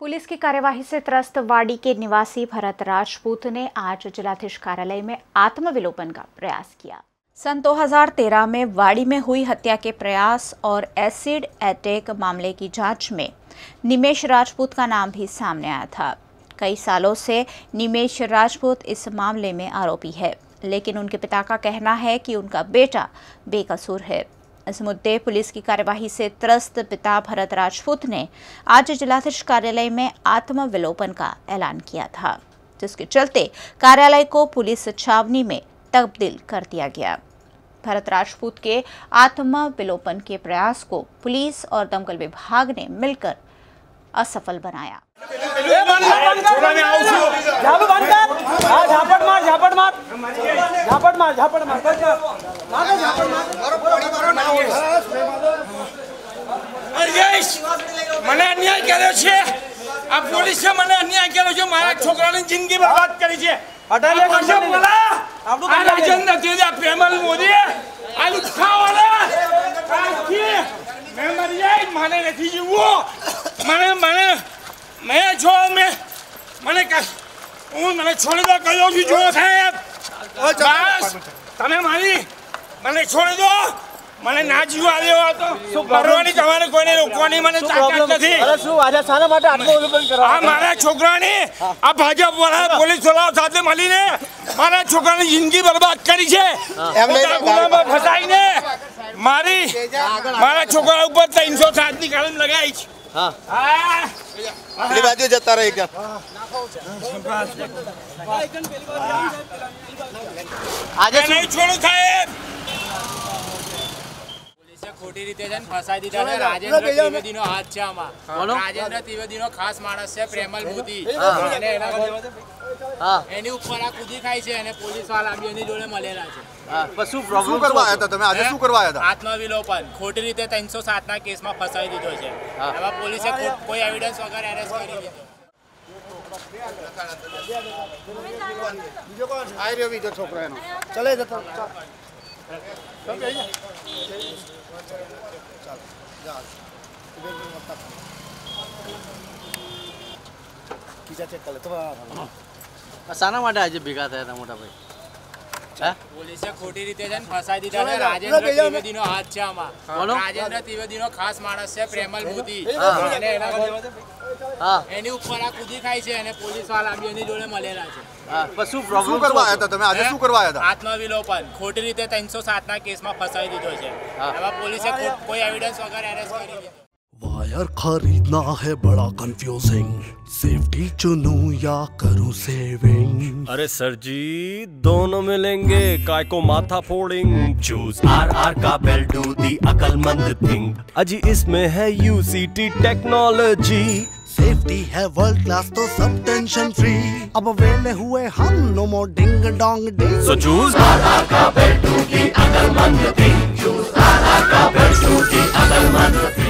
Police की कार्यवाही से त्रस्त वाड़ी के निवासी भरत राजपूत ने आज जिलाधीश कार्यालय में आत्मविलोपन का प्रयास किया। सन 2013 में वाड़ी में हुई हत्या के प्रयास और एसिड अटैक मामले की जांच में निमेश राजपूत का नाम भी सामने आया था। कई सालों से निमेश राजपूत इस मामले में आरोपी है, लेकिन उनके पिता का कहना है कि उनका बेटा बेकसूर है। इस मुद्दे पुलिस की कार्यवाही से त्रस्त पिता भरत राजपूत ने आज जिलाधीश कार्यालय में आत्मविलोपन का ऐलान किया था, जिसके चलते कार्यालय को पुलिस छावनी में तब्दील कर दिया गया। भरत राजपूत के आत्मविलोपन के प्रयास को पुलिस और दमकल विभाग ने मिलकर असफल बनाया। મને અન્યાય કર્યો છે, આ પોલીસે મને અન્યાય કર્યો છે, મારા છોકરાની જિંદગી બરબાદ કરી છે। હટાલે કરજો બોલા આપણું આ રાજેન્દ્ર તેજા પ્રેમલ મોદી આ લુખાવાળા આખી મે મરી જાય મને નથી જીવવો મને જો મને છોડી દો કયો છું જો સાહેબ બસ તમે મારી મને છોડી દો મને ના જીવવા દેવો તો મરવાની તમારે કોઈને રોકવાની મને તાકાત નથી। અરે શું આજે શાના માટે આત્મવિલોપન કરવા? આ મારા છોકરાની આ ભાજપ વાળા પોલીસ વાળા સાથે મળીને મારા છોકરાની જિંદગી બરબાદ કરી છે। ગુનામાં ફસાઈને મારા છોકરા ઉપર 307 ની કલમ લગાઈ છે। હા પેલી બાજુ જતા રહે એકદમ આજે નહીં છોડું સાહેબ। ખોટી રીતે છે ને ફસાઈ દીધા છે। રાજેન્દ્ર ત્રિવેદીનો હાથ છે આમાં। રાજેન્દ્ર ત્રિવેદીનો ખાસ માણસ છે પ્રેમલ મોદી અને એની ઉપર આ કૂદી ખાય છે અને પોલીસ વાળા બી એની જોડે મળેલા છે। શું પ્રોબ્લેમ કરવા આવ્યા હતા તમે? આજે શું કરવા આવ્યા હતા? આત્મવિલોપન ખોટી રીતે 307 ના કેસમાં ફસાઈ દીધો છે। એમાં પોલીસે કોઈ એવિડન્સ વગર એરેસ્ટ કરી દીધો। બીજો કોણ આઈ રહ્યો? બીજો છોકરો એનો ચલે જતો શાના માટે આજે ભેગા થયા હતા મોટા ભાઈ? પોલીસે ખોટી રીતે છે ને ફસાઈ દીધા છે। રાજેન્દ્ર ત્રિવેદીનો હાથ છે આમાં। રાજેન્દ્ર ત્રિવેદીનો ખાસ માણસ છે પ્રેમલ મોદી અને એની ઉપર આ કૂદી ખાય છે અને પોલીસ વાળા બી એની જોડે મળેલા છે। શું પ્રોબ્લેમ કરવા આવ્યા હતા તમે? આજે શું કરવા આવ્યા હતા? આત્મવિલોપન ખોટી રીતે 307 ના કેસમાં ફસાઈ દીધો છે। એમાં પોલીસે કોઈ એવિડન્સ વગર એરેસ્ટ કરી દીધો। वायर खरीदना है बड़ा कंफ्यूजिंग, सेफ्टी चुनूं या करूं सेविंग? अरे सर जी दोनों मिलेंगे, काय को माथा फोड़िंग। Choose RR Kabel do the अकलमंद थिंग। अजी इसमें है UCT टेक्नोलॉजी, सेफ्टी है वर्ल्ड क्लास तो सब टेंशन फ्री। अब वेले हुए हम no more ding dong ding. So choose RR Kabel do the अकलमंद thing. Choose RR Kabel do the अकलमंद थिंग।